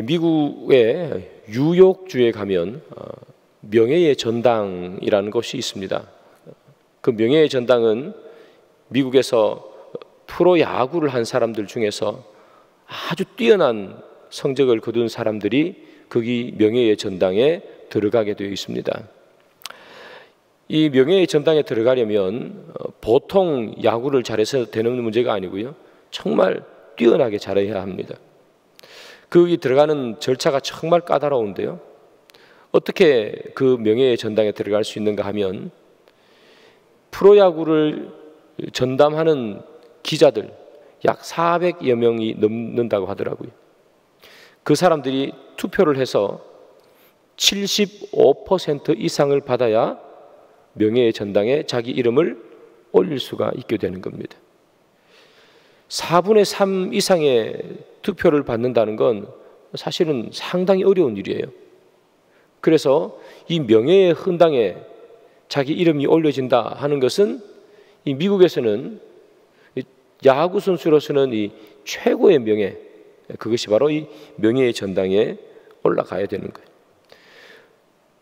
미국의 뉴욕주에 가면 명예의 전당이라는 곳이 있습니다. 그 명예의 전당은 미국에서 프로야구를 한 사람들 중에서 아주 뛰어난 성적을 거둔 사람들이 거기 명예의 전당에 들어가게 되어 있습니다. 이 명예의 전당에 들어가려면 보통 야구를 잘해서 되는 문제가 아니고요, 정말 뛰어나게 잘해야 합니다. 거기 들어가는 절차가 정말 까다로운데요, 어떻게 그 명예의 전당에 들어갈 수 있는가 하면 프로야구를 전담하는 기자들 약 400여 명이 넘는다고 하더라고요. 그 사람들이 투표를 해서 75% 이상을 받아야 명예의 전당에 자기 이름을 올릴 수가 있게 되는 겁니다. 4분의 3 이상의 투표를 받는다는 건 사실은 상당히 어려운 일이에요. 그래서 이 명예의 헌당에 자기 이름이 올려진다 하는 것은 이 미국에서는 야구 선수로서는 이 최고의 명예, 그것이 바로 이 명예의 전당에 올라가야 되는 거예요.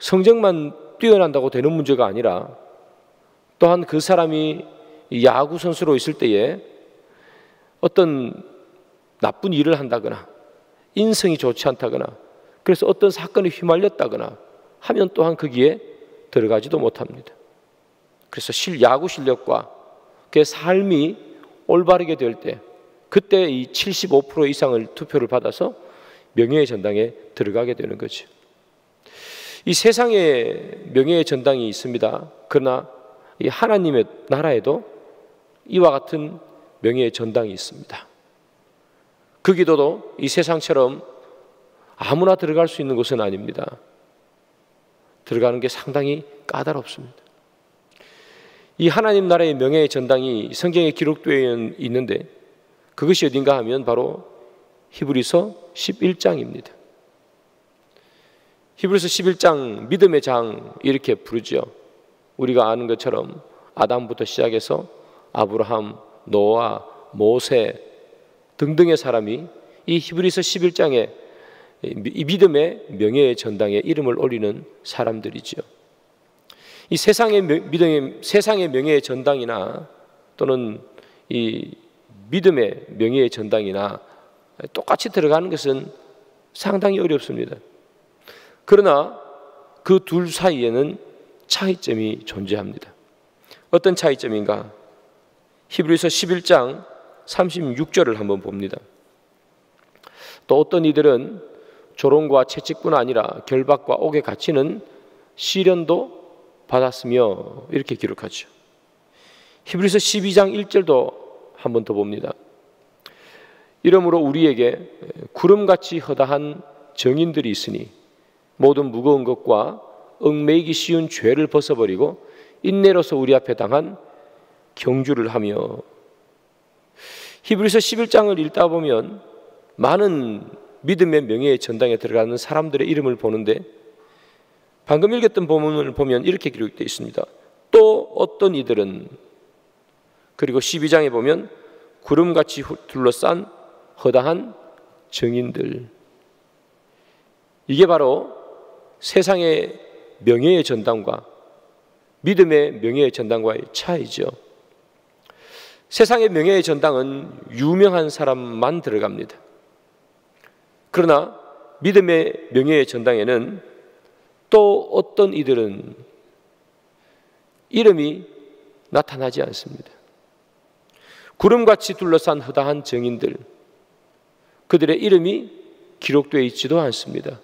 성적만 뛰어난다고 되는 문제가 아니라 또한 그 사람이 야구 선수로 있을 때에 어떤 나쁜 일을 한다거나 인성이 좋지 않다거나 그래서 어떤 사건에 휘말렸다거나 하면 또한 거기에 들어가지도 못합니다. 그래서 야구 실력과 그의 삶이 올바르게 될 때 그때 이 75% 이상을 투표를 받아서 명예의 전당에 들어가게 되는 거죠. 이 세상에 명예의 전당이 있습니다. 그러나 이 하나님의 나라에도 이와 같은 명예의 전당이 있습니다. 그 기도도 이 세상처럼 아무나 들어갈 수 있는 곳은 아닙니다. 들어가는 게 상당히 까다롭습니다. 이 하나님 나라의 명예의 전당이 성경에 기록되어 있는데 그것이 어딘가 하면 바로 히브리서 11장입니다. 히브리서 11장 믿음의 장 이렇게 부르죠. 우리가 아는 것처럼 아담부터 시작해서 아브라함, 노아, 모세 등등의 사람이 이 히브리서 11장에 이 믿음의 명예의 전당에 이름을 올리는 사람들이죠. 이 세상의 명예의 전당이나 또는 이 믿음의 명예의 전당이나 똑같이 들어가는 것은 상당히 어렵습니다. 그러나 그 둘 사이에는 차이점이 존재합니다. 어떤 차이점인가? 히브리서 11장 36절을 한번 봅니다. 또 어떤 이들은 조롱과 채찍뿐 아니라 결박과 옥에 갇히는 시련도 받았으며 이렇게 기록하죠. 히브리서 12장 1절도 한번 더 봅니다. 이러므로 우리에게 구름같이 허다한 정인들이 있으니 모든 무거운 것과 얽매이기 쉬운 죄를 벗어버리고 인내로서 우리 앞에 당한 경주를 하며. 히브리서 11장을 읽다 보면 많은 믿음의 명예의 전당에 들어가는 사람들의 이름을 보는데 방금 읽었던 본문을 보면 이렇게 기록되어 있습니다. 또 어떤 이들은, 그리고 12장에 보면 구름같이 둘러싼 허다한 정인들. 이게 바로 세상의 명예의 전당과 믿음의 명예의 전당과의 차이죠. 세상의 명예의 전당은 유명한 사람만 들어갑니다. 그러나 믿음의 명예의 전당에는 또 어떤 이들은 이름이 나타나지 않습니다. 구름같이 둘러싼 허다한 정인들, 그들의 이름이 기록되어 있지도 않습니다.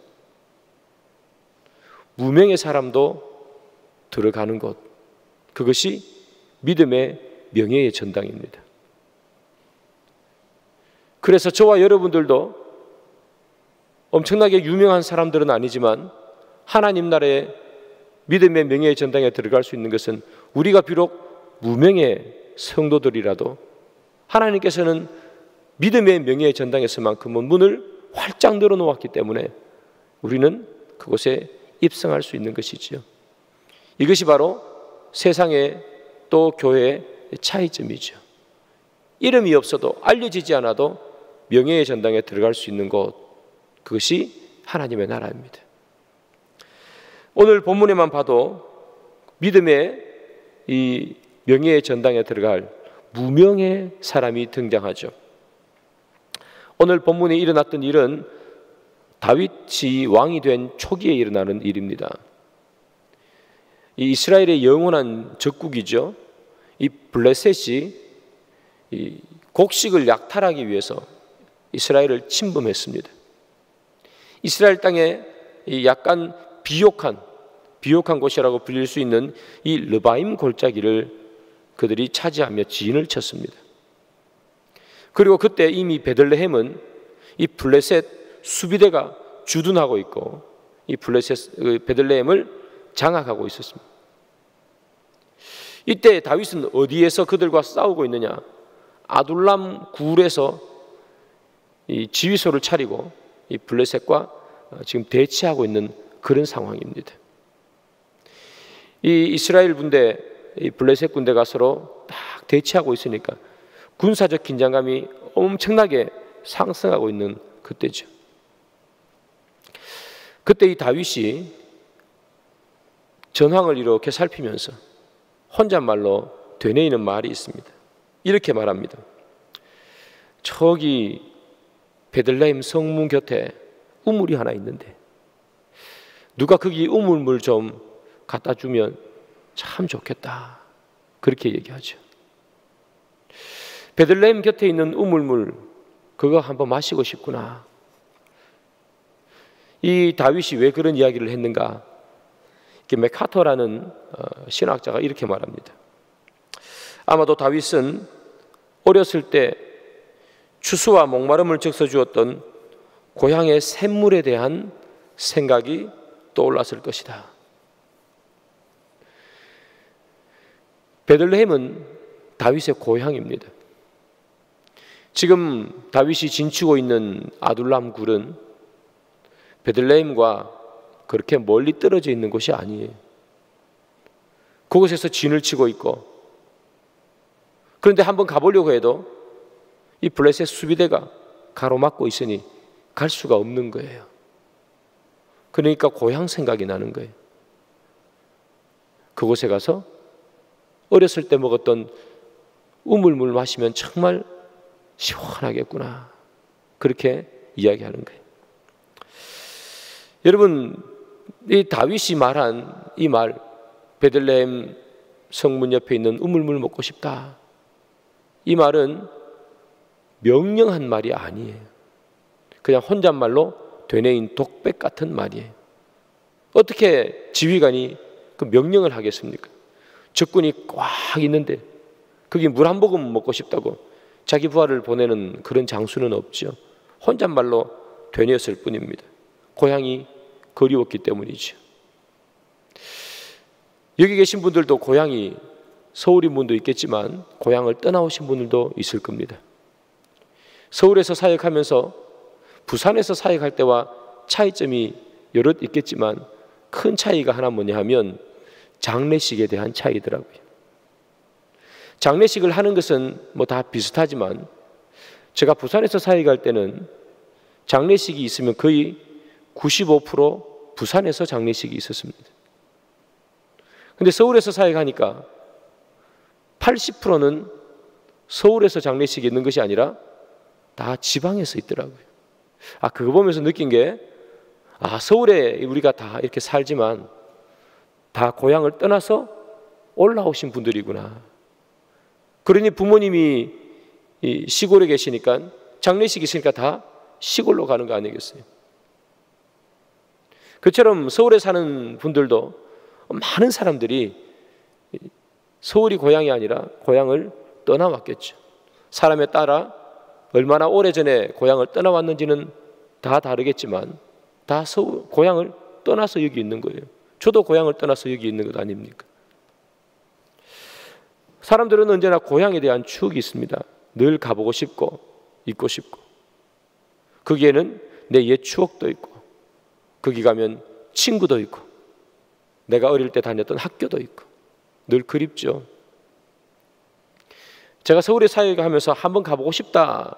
무명의 사람도 들어가는 곳, 그것이 믿음의 명예의 전당입니다. 그래서 저와 여러분들도 엄청나게 유명한 사람들은 아니지만 하나님 나라의 믿음의 명예의 전당에 들어갈 수 있는 것은 우리가 비록 무명의 성도들이라도 하나님께서는 믿음의 명예의 전당에서만큼은 문을 활짝 열어놓았기 때문에 우리는 그곳에 입성할 수 있는 것이지요. 이것이 바로 세상의 또 교회의 차이점이죠. 이름이 없어도 알려지지 않아도 명예의 전당에 들어갈 수 있는 곳, 그것이 하나님의 나라입니다. 오늘 본문에만 봐도 믿음의 이 명예의 전당에 들어갈 무명의 사람이 등장하죠. 오늘 본문에 일어났던 일은 다윗이 왕이 된 초기에 일어나는 일입니다. 이 이스라엘의 영원한 적국이죠. 이 블레셋이 이 곡식을 약탈하기 위해서 이스라엘을 침범했습니다. 이스라엘 땅에 이 약간 비옥한 곳이라고 불릴 수 있는 이 르바임 골짜기를 그들이 차지하며 진을 쳤습니다. 그리고 그때 이미 베들레헴은 이 블레셋 수비대가 주둔하고 있고 이 베들레헴을 장악하고 있었습니다. 이때 다윗은 어디에서 그들과 싸우고 있느냐? 아둘람 굴에서 이 지휘소를 차리고 이 블레셋과 지금 대치하고 있는 그런 상황입니다. 이 이스라엘 군대, 이 블레셋 군대가 서로 딱 대치하고 있으니까 군사적 긴장감이 엄청나게 상승하고 있는 그때죠. 그때 이 다윗이 전황을 이렇게 살피면서 혼잣말로 되뇌이는 말이 있습니다. 이렇게 말합니다. 저기 베들레헴 성문 곁에 우물이 하나 있는데 누가 거기 우물물 좀 갖다 주면 참 좋겠다. 그렇게 얘기하죠. 베들레헴 곁에 있는 우물물 그거 한번 마시고 싶구나. 이 다윗이 왜 그런 이야기를 했는가? 맥카터라는 신학자가 이렇게 말합니다. 아마도 다윗은 어렸을 때 추수와 목마름을 적셔주었던 고향의 샘물에 대한 생각이 떠올랐을 것이다. 베들레헴은 다윗의 고향입니다. 지금 다윗이 진치고 있는 아둘람 굴은 베들레헴과 그렇게 멀리 떨어져 있는 곳이 아니에요. 그곳에서 진을 치고 있고, 그런데 한번 가보려고 해도 이 블레셋 수비대가 가로막고 있으니 갈 수가 없는 거예요. 그러니까 고향 생각이 나는 거예요. 그곳에 가서 어렸을 때 먹었던 우물물 마시면 정말 시원하겠구나. 그렇게 이야기하는 거예요. 여러분, 이 다윗이 말한 이 말, 베들레헴 성문 옆에 있는 우물물 먹고 싶다. 이 말은 명령한 말이 아니에요. 그냥 혼잣말로 되뇌인 독백 같은 말이에요. 어떻게 지휘관이 그 명령을 하겠습니까? 적군이 꽉 있는데 거기 물 한 모금 먹고 싶다고 자기 부하를 보내는 그런 장수는 없죠. 혼잣말로 되뇌었을 뿐입니다. 고향이 그리웠기 때문이죠. 여기 계신 분들도 고향이 서울인 분도 있겠지만 고향을 떠나오신 분들도 있을 겁니다. 서울에서 사역하면서 부산에서 사역할 때와 차이점이 여럿 있겠지만 큰 차이가 하나 뭐냐 하면 장례식에 대한 차이더라고요. 장례식을 하는 것은 뭐 다 비슷하지만 제가 부산에서 사역할 때는 장례식이 있으면 거의 95% 부산에서 장례식이 있었습니다. 근데 서울에서 사역하니까 80%는 서울에서 장례식이 있는 것이 아니라 다 지방에서 있더라고요. 그거 보면서 느낀 게 서울에 우리가 다 이렇게 살지만 다 고향을 떠나서 올라오신 분들이구나. 그러니 부모님이 이 시골에 계시니까 장례식이 있으니까 다 시골로 가는 거 아니겠어요? 그처럼 서울에 사는 분들도 많은 사람들이 서울이 고향이 아니라 고향을 떠나왔겠죠. 사람에 따라 얼마나 오래전에 고향을 떠나왔는지는 다 다르겠지만 다 고향을 떠나서 여기 있는 거예요. 저도 고향을 떠나서 여기 있는 것 아닙니까? 사람들은 언제나 고향에 대한 추억이 있습니다. 늘 가보고 싶고 있고 싶고 거기에는 내 옛 추억도 있고 거기 가면 친구도 있고 내가 어릴 때 다녔던 학교도 있고 늘 그립죠. 제가 서울에 사역하면서 한번 가보고 싶다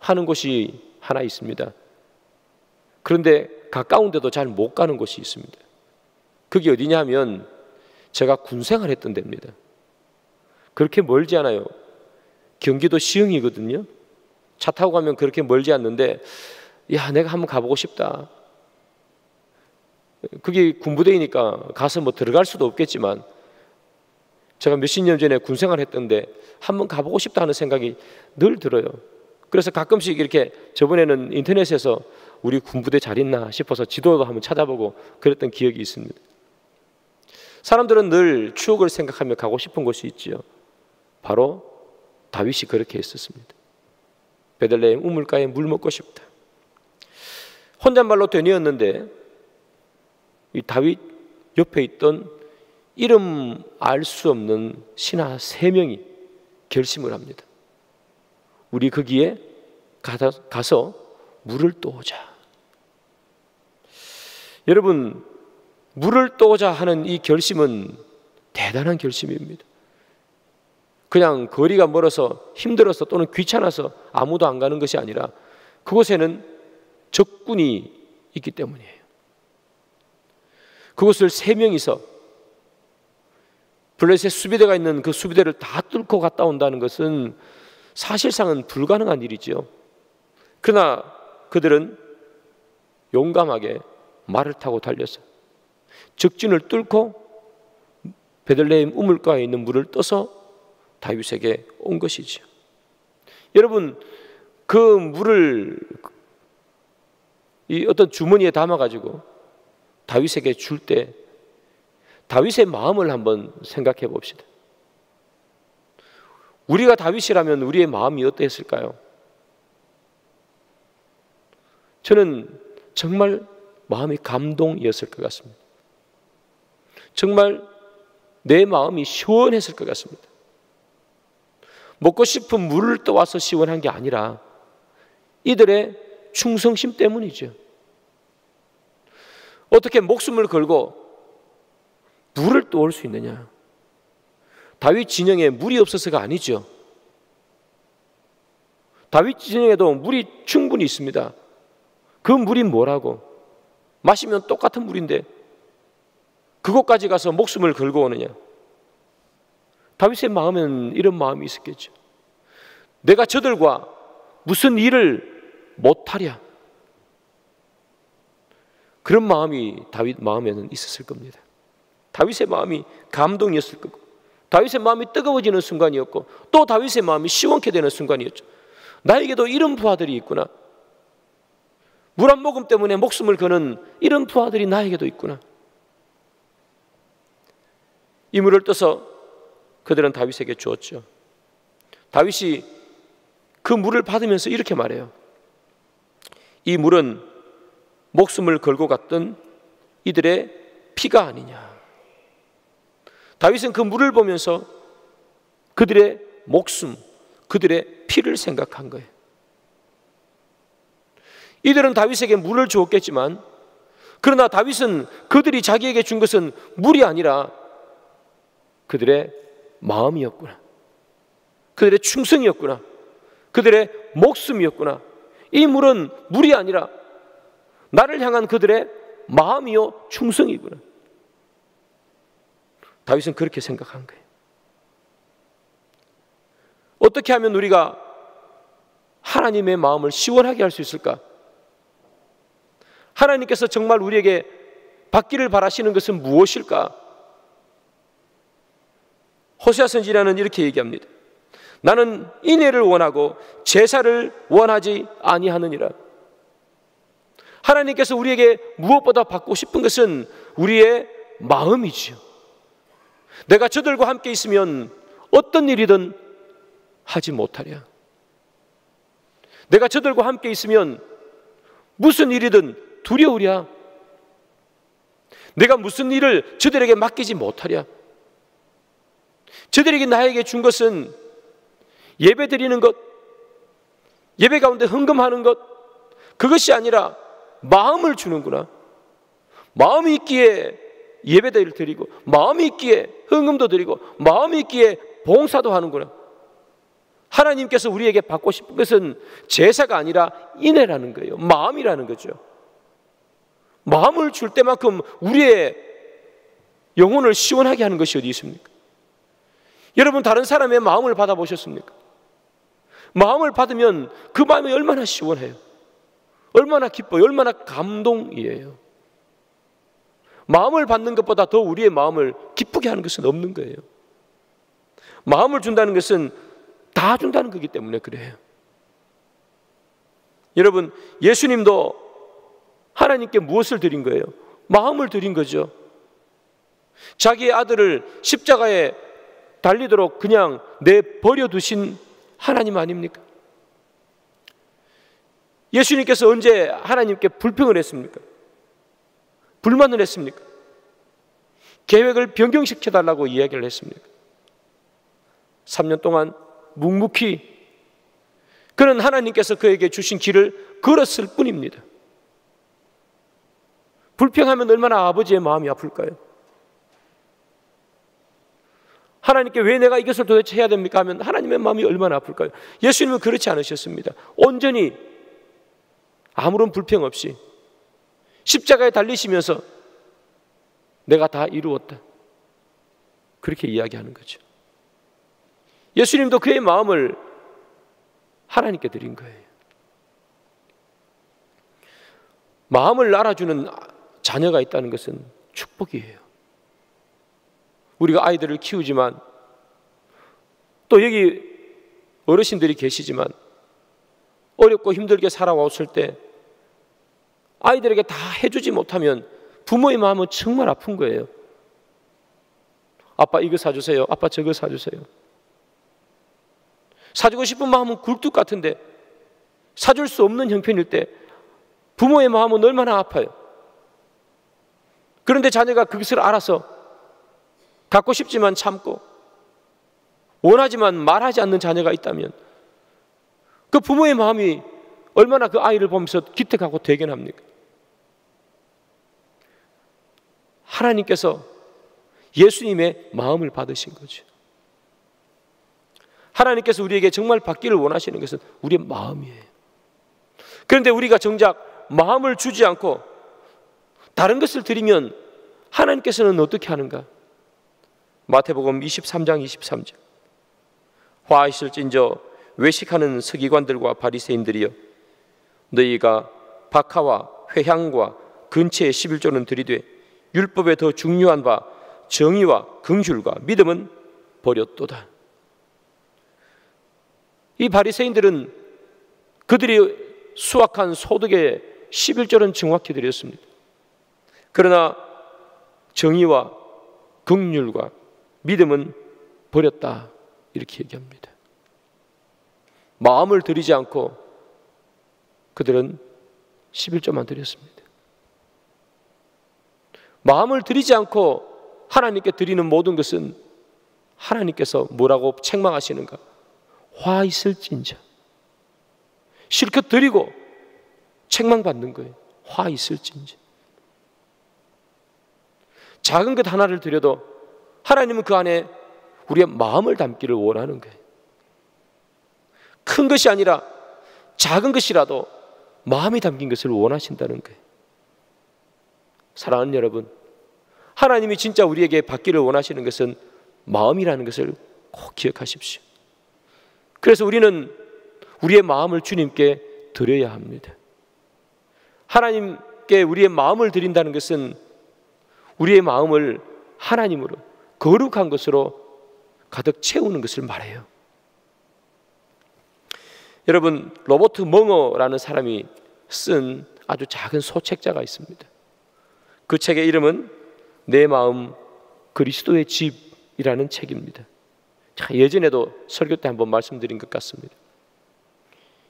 하는 곳이 하나 있습니다. 그런데 가까운 데도 잘 못 가는 곳이 있습니다. 그게 어디냐 하면 제가 군생활 했던 데입니다. 그렇게 멀지 않아요. 경기도 시흥이거든요. 차 타고 가면 그렇게 멀지 않는데, 야, 내가 한번 가보고 싶다. 그게 군부대이니까 가서 뭐 들어갈 수도 없겠지만, 제가 몇십 년 전에 군생활 했던데 한번 가보고 싶다 하는 생각이 늘 들어요. 그래서 가끔씩 이렇게, 저번에는 인터넷에서 우리 군부대 잘 있나 싶어서 지도도 한번 찾아보고 그랬던 기억이 있습니다. 사람들은 늘 추억을 생각하며 가고 싶은 곳이 있지요. 바로 다윗이 그렇게 했었습니다. 베들레헴 우물가에 물 먹고 싶다. 혼잣말로 되뇌었는데 이 다윗 옆에 있던 이름 알 수 없는 신하 3명이 결심을 합니다. 우리 거기에 가서 물을 떠오자. 여러분, 물을 떠오자 하는 이 결심은 대단한 결심입니다. 그냥 거리가 멀어서 힘들어서 또는 귀찮아서 아무도 안 가는 것이 아니라 그곳에는 적군이 있기 때문이에요. 그곳을 3명이서 블레셋 수비대가 있는 그 수비대를 다 뚫고 갔다 온다는 것은 사실상은 불가능한 일이죠. 그러나 그들은 용감하게 말을 타고 달려서 적진을 뚫고 베들레헴 우물가에 있는 물을 떠서 다윗에게 온 것이죠. 여러분, 그 물을 이 어떤 주머니에 담아가지고 다윗에게 줄 때 다윗의 마음을 한번 생각해 봅시다. 우리가 다윗이라면 우리의 마음이 어땠을까요? 저는 정말 마음이 감동이었을 것 같습니다. 정말 내 마음이 시원했을 것 같습니다. 먹고 싶은 물을 떠와서 시원한 게 아니라 이들의 충성심 때문이죠. 어떻게 목숨을 걸고 물을 떠올 수 있느냐? 다윗 진영에 물이 없어서가 아니죠. 다윗 진영에도 물이 충분히 있습니다. 그 물이 뭐라고? 마시면 똑같은 물인데 그곳까지 가서 목숨을 걸고 오느냐? 다윗의 마음에는 이런 마음이 있었겠죠. 내가 저들과 무슨 일을 못하랴? 그런 마음이 다윗 마음에는 있었을 겁니다. 다윗의 마음이 감동이었을 거고, 다윗의 마음이 뜨거워지는 순간이었고, 또 다윗의 마음이 시원케 되는 순간이었죠. 나에게도 이런 부하들이 있구나. 물 한 모금 때문에 목숨을 거는 이런 부하들이 나에게도 있구나. 이 물을 떠서 그들은 다윗에게 주었죠. 다윗이 그 물을 받으면서 이렇게 말해요. 이 물은 목숨을 걸고 갔던 이들의 피가 아니냐. 다윗은 그 물을 보면서 그들의 목숨, 그들의 피를 생각한 거예요. 이들은 다윗에게 물을 주었겠지만, 그러나 다윗은 그들이 자기에게 준 것은 물이 아니라 그들의 마음이었구나. 그들의 충성이었구나. 그들의 목숨이었구나. 이 물은 물이 아니라 나를 향한 그들의 마음이요 충성이구나. 다윗은 그렇게 생각한 거예요. 어떻게 하면 우리가 하나님의 마음을 시원하게 할 수 있을까? 하나님께서 정말 우리에게 받기를 바라시는 것은 무엇일까? 호세아 선지자는 이렇게 얘기합니다. 나는 인애를 원하고 제사를 원하지 아니하느니라. 하나님께서 우리에게 무엇보다 받고 싶은 것은 우리의 마음이지요. 내가 저들과 함께 있으면 어떤 일이든 하지 못하랴. 내가 저들과 함께 있으면 무슨 일이든 두려우랴. 내가 무슨 일을 저들에게 맡기지 못하랴. 저들에게 나에게 준 것은 예배 드리는 것, 예배 가운데 헌금하는 것, 그것이 아니라 마음을 주는구나. 마음이 있기에 예배를 드리고, 마음이 있기에 헌금도 드리고, 마음이 있기에 봉사도 하는구나. 하나님께서 우리에게 받고 싶은 것은 제사가 아니라 인애라는 거예요. 마음이라는 거죠. 마음을 줄 때만큼 우리의 영혼을 시원하게 하는 것이 어디 있습니까? 여러분, 다른 사람의 마음을 받아보셨습니까? 마음을 받으면 그 마음이 얼마나 시원해요. 얼마나 기뻐요. 얼마나 감동이에요. 마음을 받는 것보다 더 우리의 마음을 기쁘게 하는 것은 없는 거예요. 마음을 준다는 것은 다 준다는 거기 때문에 그래요. 여러분, 예수님도 하나님께 무엇을 드린 거예요? 마음을 드린 거죠. 자기의 아들을 십자가에 달리도록 그냥 내버려 두신 하나님 아닙니까? 예수님께서 언제 하나님께 불평을 했습니까? 불만을 했습니까? 계획을 변경시켜달라고 이야기를 했습니까? 3년 동안 묵묵히 그는 하나님께서 그에게 주신 길을 걸었을 뿐입니다. 불평하면 얼마나 아버지의 마음이 아플까요? 하나님께 왜 내가 이것을 도대체 해야 됩니까? 하면 하나님의 마음이 얼마나 아플까요? 예수님은 그렇지 않으셨습니다. 온전히 아무런 불평 없이 십자가에 달리시면서 내가 다 이루었다, 그렇게 이야기하는 거죠. 예수님도 그의 마음을 하나님께 드린 거예요. 마음을 알아주는 자녀가 있다는 것은 축복이에요. 우리가 아이들을 키우지만, 또 여기 어르신들이 계시지만, 어렵고 힘들게 살아왔을 때 아이들에게 다 해주지 못하면 부모의 마음은 정말 아픈 거예요. 아빠 이거 사주세요. 아빠 저거 사주세요. 사주고 싶은 마음은 굴뚝 같은데 사줄 수 없는 형편일 때 부모의 마음은 얼마나 아파요. 그런데 자녀가 그것을 알아서 갖고 싶지만 참고 원하지만 말하지 않는 자녀가 있다면 그 부모의 마음이 얼마나 그 아이를 보면서 기특하고 대견합니까? 하나님께서 예수님의 마음을 받으신 거죠. 하나님께서 우리에게 정말 받기를 원하시는 것은 우리의 마음이에요. 그런데 우리가 정작 마음을 주지 않고 다른 것을 드리면 하나님께서는 어떻게 하는가? 마태복음 23장 23절. 화하실진저 외식하는 서기관들과 바리새인들이여, 너희가 박하와 회향과 근처의 11조는 들이되 율법에 더 중요한 바 정의와 긍휼과 믿음은 버렸도다. 이 바리새인들은 그들이 수확한 소득의 11조는 정확히 드렸습니다. 그러나 정의와 긍휼과 믿음은 버렸다, 이렇게 얘기합니다. 마음을 들이지 않고 그들은 11조만 드렸습니다. 마음을 들이지 않고 하나님께 드리는 모든 것은 하나님께서 뭐라고 책망하시는가? 화 있을진저. 실컷 드리고 책망받는 거예요. 화 있을진저. 작은 것 하나를 드려도 하나님은 그 안에 우리의 마음을 담기를 원하는 거예요. 큰 것이 아니라 작은 것이라도 마음이 담긴 것을 원하신다는 거예요. 사랑하는 여러분, 하나님이 진짜 우리에게 받기를 원하시는 것은 마음이라는 것을 꼭 기억하십시오. 그래서 우리는 우리의 마음을 주님께 드려야 합니다. 하나님께 우리의 마음을 드린다는 것은 우리의 마음을 하나님으로, 거룩한 것으로 가득 채우는 것을 말해요. 여러분, 로버트 멍어라는 사람이 쓴 아주 작은 소책자가 있습니다. 그 책의 이름은 내 마음 그리스도의 집이라는 책입니다. 예전에도 설교 때 한번 말씀드린 것 같습니다.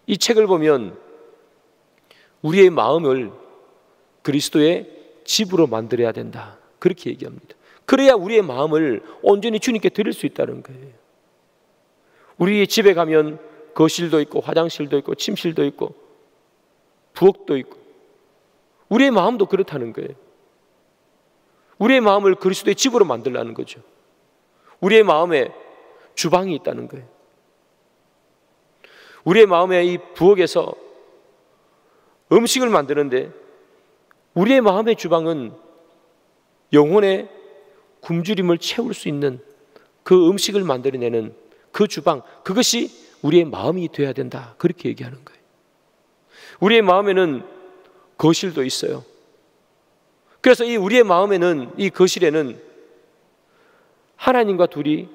이 책을 보면 우리의 마음을 그리스도의 집으로 만들어야 된다, 그렇게 얘기합니다. 그래야 우리의 마음을 온전히 주님께 드릴 수 있다는 거예요. 우리 집에 가면 거실도 있고 화장실도 있고 침실도 있고 부엌도 있고, 우리의 마음도 그렇다는 거예요. 우리의 마음을 그리스도의 집으로 만들라는 거죠. 우리의 마음에 주방이 있다는 거예요. 우리의 마음에 이 부엌에서 음식을 만드는데 우리의 마음의 주방은 영혼의 굶주림을 채울 수 있는 그 음식을 만들어내는 그 주방, 그것이 우리의 마음이 되어야 된다. 그렇게 얘기하는 거예요. 우리의 마음에는 거실도 있어요. 그래서 이 우리의 마음에는, 이 거실에는 하나님과 둘이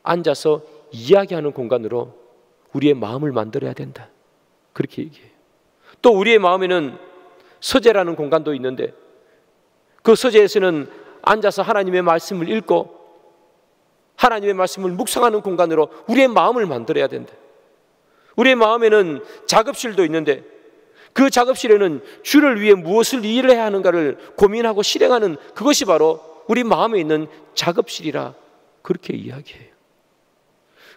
앉아서 이야기하는 공간으로 우리의 마음을 만들어야 된다. 그렇게 얘기해요. 또 우리의 마음에는 서재라는 공간도 있는데 그 서재에서는 앉아서 하나님의 말씀을 읽고 하나님의 말씀을 묵상하는 공간으로 우리의 마음을 만들어야 된다. 우리의 마음에는 작업실도 있는데 그 작업실에는 주를 위해 무엇을 일을 해야 하는가를 고민하고 실행하는 그것이 바로 우리 마음에 있는 작업실이라 그렇게 이야기해요.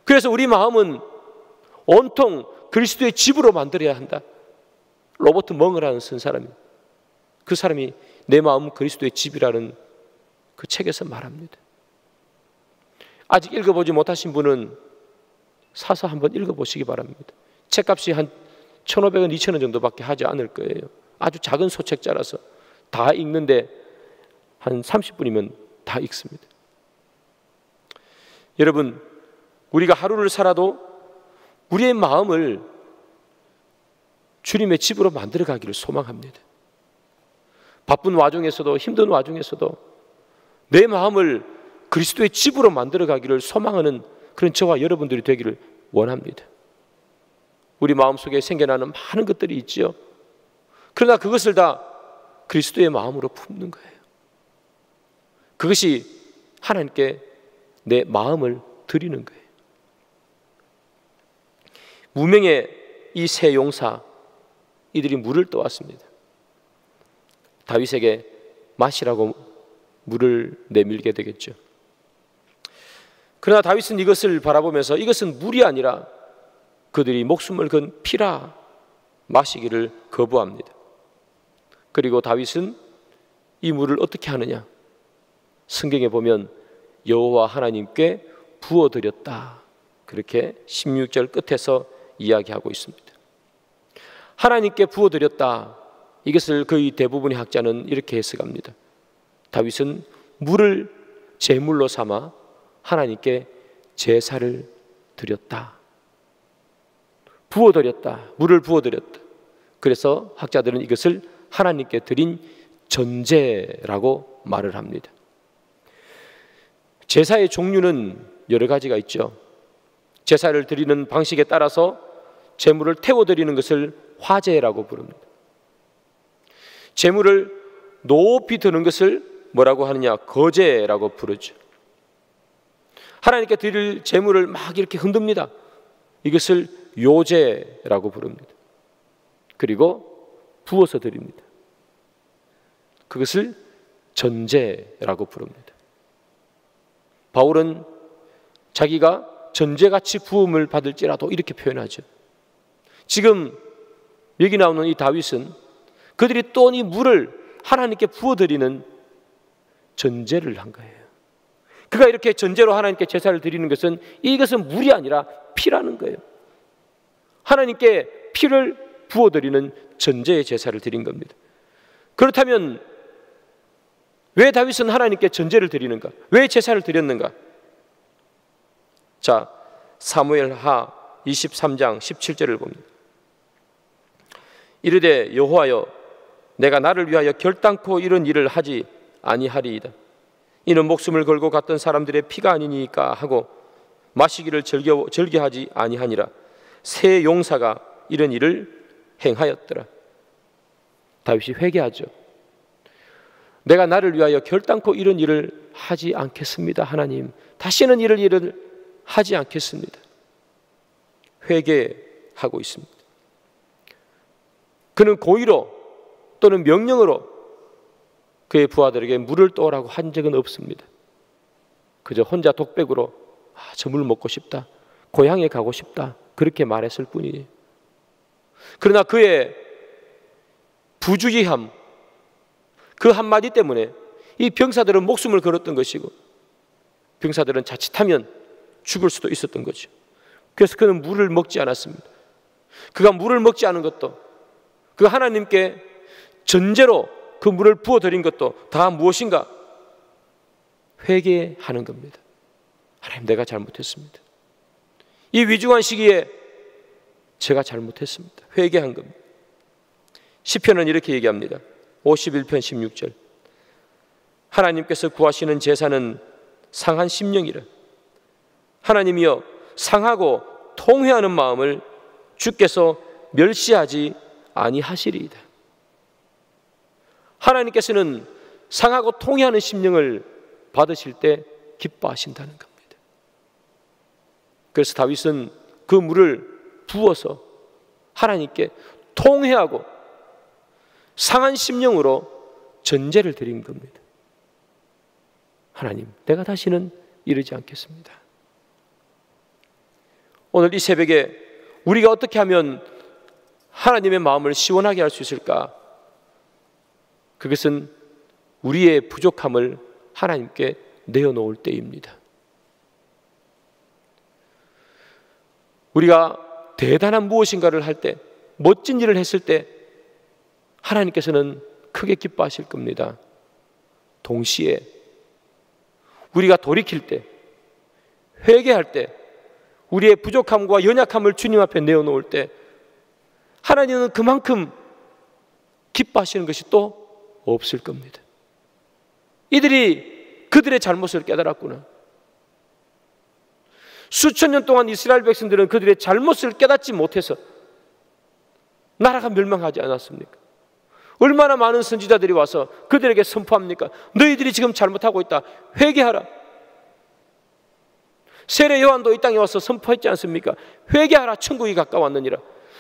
그래서 우리 마음은 온통 그리스도의 집으로 만들어야 한다. 로버트 멍어라는 쓴 사람이, 그 사람이 내 마음은 그리스도의 집이라는 그 책에서 말합니다. 아직 읽어보지 못하신 분은 사서 한번 읽어보시기 바랍니다. 책값이 한 1,500원, 2,000원 정도밖에 하지 않을 거예요. 아주 작은 소책자라서 다 읽는데 한 30분이면 다 읽습니다. 여러분, 우리가 하루를 살아도 우리의 마음을 주님의 집으로 만들어가기를 소망합니다. 바쁜 와중에서도, 힘든 와중에서도 내 마음을 그리스도의 집으로 만들어가기를 소망하는 그런 저와 여러분들이 되기를 원합니다. 우리 마음속에 생겨나는 많은 것들이 있지요. 그러나 그것을 다 그리스도의 마음으로 품는 거예요. 그것이 하나님께 내 마음을 드리는 거예요. 무명의 이 세 용사, 이들이 물을 떠왔습니다. 다윗에게 마시라고 물을 내밀게 되겠죠. 그러나 다윗은 이것을 바라보면서 이것은 물이 아니라 그들이 목숨을 건 피라, 마시기를 거부합니다. 그리고 다윗은 이 물을 어떻게 하느냐? 성경에 보면 여호와 하나님께 부어드렸다, 그렇게 16절 끝에서 이야기하고 있습니다. 하나님께 부어드렸다, 이것을 거의 대부분의 학자는 이렇게 해석합니다. 다윗은 물을 제물로 삼아 하나님께 제사를 드렸다. 부어드렸다, 물을 부어드렸다. 그래서 학자들은 이것을 하나님께 드린 전제라고 말을 합니다. 제사의 종류는 여러 가지가 있죠. 제사를 드리는 방식에 따라서 제물을 태워드리는 것을 화제라고 부릅니다. 제물을 높이 드는 것을 뭐라고 하느냐? 거제라고 부르죠. 하나님께 드릴 제물을 막 이렇게 흔듭니다. 이것을 요제라고 부릅니다. 그리고 부어서 드립니다. 그것을 전제라고 부릅니다. 바울은 자기가 전제같이 부음을 받을지라도 이렇게 표현하죠. 지금 여기 나오는 이 다윗은 그들이 또 이 물을 하나님께 부어드리는 전제를 한 거예요. 그가 이렇게 전제로 하나님께 제사를 드리는 것은 이것은 물이 아니라 피라는 거예요. 하나님께 피를 부어드리는 전제의 제사를 드린 겁니다. 그렇다면 왜 다윗은 하나님께 전제를 드리는가? 왜 제사를 드렸는가? 자, 사무엘하 23장 17절을 봅니다. 이르되 여호와여, 내가 나를 위하여 결단코 이런 일을 하지 아니하리이다. 이는 목숨을 걸고 갔던 사람들의 피가 아니니까 하고 마시기를 절개하지 아니하니라. 세 용사가 이런 일을 행하였더라. 다윗이 회개하죠. 내가 나를 위하여 결단코 이런 일을 하지 않겠습니다. 하나님, 다시는 이런 일을 하지 않겠습니다. 회개하고 있습니다. 그는 고의로 또는 명령으로 그의 부하들에게 물을 떠오라고 한 적은 없습니다. 그저 혼자 독백으로 저 물 먹고 싶다, 고향에 가고 싶다, 그렇게 말했을 뿐이에요. 그러나 그의 부주의함, 그 한마디 때문에 이 병사들은 목숨을 걸었던 것이고 병사들은 자칫하면 죽을 수도 있었던 거죠. 그래서 그는 물을 먹지 않았습니다. 그가 물을 먹지 않은 것도 그 하나님께 전제로 그 물을 부어드린 것도 다 무엇인가? 회개하는 겁니다. 하나님, 내가 잘못했습니다. 이 위중한 시기에 제가 잘못했습니다. 회개한 겁니다. 시편은 이렇게 얘기합니다. 51편 16절. 하나님께서 구하시는 제사는 상한 심령이라. 하나님이여, 상하고 통회하는 마음을 주께서 멸시하지 아니하시리이다. 하나님께서는 상하고 통회하는 심령을 받으실 때 기뻐하신다는 겁니다. 그래서 다윗은 그 물을 부어서 하나님께 통회하고 상한 심령으로 전제를 드린 겁니다. 하나님, 내가 다시는 이러지 않겠습니다. 오늘 이 새벽에 우리가 어떻게 하면 하나님의 마음을 시원하게 할 수 있을까? 그것은 우리의 부족함을 하나님께 내어놓을 때입니다. 우리가 대단한 무엇인가를 할 때, 멋진 일을 했을 때 하나님께서는 크게 기뻐하실 겁니다. 동시에 우리가 돌이킬 때, 회개할 때, 우리의 부족함과 연약함을 주님 앞에 내어놓을 때 하나님은 그만큼 기뻐하시는 것이 또 없을 겁니다. 이들이 그들의 잘못을 깨달았구나. 수천 년 동안 이스라엘 백성들은 그들의 잘못을 깨닫지 못해서 나라가 멸망하지 않았습니까? 얼마나 많은 선지자들이 와서 그들에게 선포합니까? 너희들이 지금 잘못하고 있다. 회개하라. 세례 요한도 이 땅에 와서 선포했지 않습니까? 회개하라. 천국이 가까웠느니라.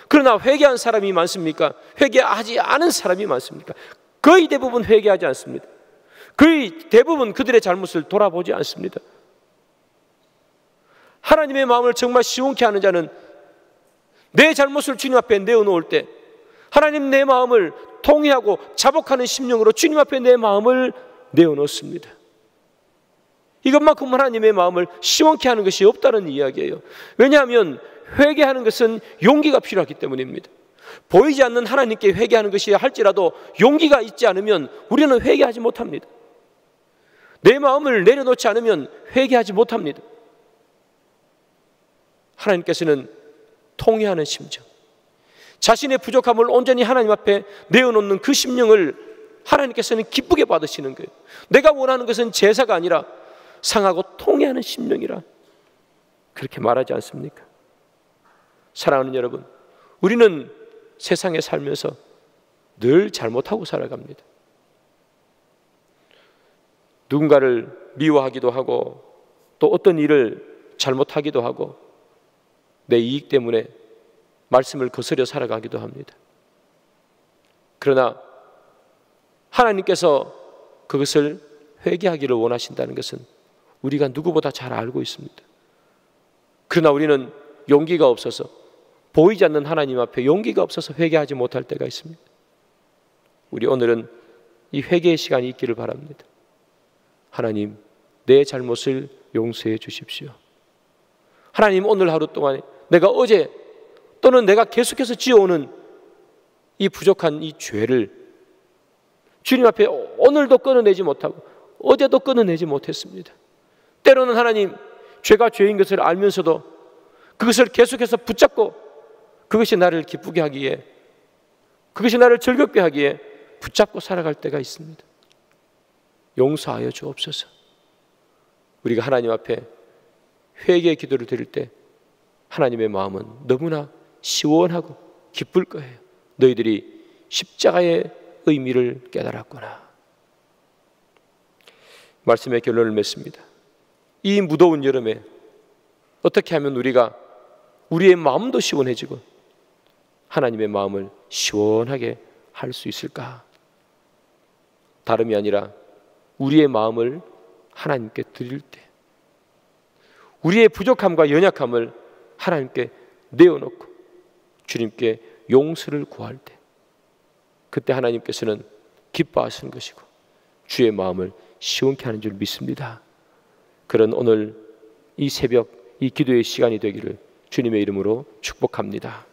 그러나 회개한 사람이 많습니까? 회개하지 않은 사람이 많습니까? 거의 대부분 회개하지 않습니다. 거의 대부분 그들의 잘못을 돌아보지 않습니다. 하나님의 마음을 정말 시원케 하는 자는 내 잘못을 주님 앞에 내어놓을 때 하나님, 내 마음을 통회하고 자복하는 심령으로 주님 앞에 내 마음을 내어놓습니다. 이것만큼 하나님의 마음을 시원케 하는 것이 없다는 이야기예요. 왜냐하면 회개하는 것은 용기가 필요하기 때문입니다. 보이지 않는 하나님께 회개하는 것이 할지라도 용기가 있지 않으면 우리는 회개하지 못합니다. 내 마음을 내려놓지 않으면 회개하지 못합니다. 하나님께서는 통회하는 심정, 자신의 부족함을 온전히 하나님 앞에 내어놓는 그 심령을 하나님께서는 기쁘게 받으시는 거예요. 내가 원하는 것은 제사가 아니라 상하고 통회하는 심령이라 그렇게 말하지 않습니까? 사랑하는 여러분, 우리는 세상에 살면서 늘 잘못하고 살아갑니다. 누군가를 미워하기도 하고 또 어떤 일을 잘못하기도 하고 내 이익 때문에 말씀을 거스려 살아가기도 합니다. 그러나 하나님께서 그것을 회개하기를 원하신다는 것은 우리가 누구보다 잘 알고 있습니다. 그러나 우리는 용기가 없어서, 보이지 않는 하나님 앞에 용기가 없어서 회개하지 못할 때가 있습니다. 우리 오늘은 이 회개의 시간이 있기를 바랍니다. 하나님, 내 잘못을 용서해 주십시오. 하나님, 오늘 하루 동안에 내가 어제 또는 내가 계속해서 지어오는 이 부족한 이 죄를 주님 앞에 오늘도 끊어내지 못하고 어제도 끊어내지 못했습니다. 때로는 하나님, 죄가 죄인 것을 알면서도 그것을 계속해서 붙잡고 그것이 나를 기쁘게 하기에, 그것이 나를 즐겁게 하기에 붙잡고 살아갈 때가 있습니다. 용서하여 주옵소서. 우리가 하나님 앞에 회개의 기도를 드릴 때 하나님의 마음은 너무나 시원하고 기쁠 거예요. 너희들이 십자가의 의미를 깨달았구나. 말씀의 결론을 맺습니다. 이 무더운 여름에 어떻게 하면 우리가 우리의 마음도 시원해지고 하나님의 마음을 시원하게 할 수 있을까? 다름이 아니라 우리의 마음을 하나님께 드릴 때, 우리의 부족함과 연약함을 하나님께 내어놓고 주님께 용서를 구할 때, 그때 하나님께서는 기뻐하시는 것이고 주의 마음을 시원케 하는 줄 믿습니다. 그런 오늘 이 새벽 이 기도의 시간이 되기를 주님의 이름으로 축복합니다.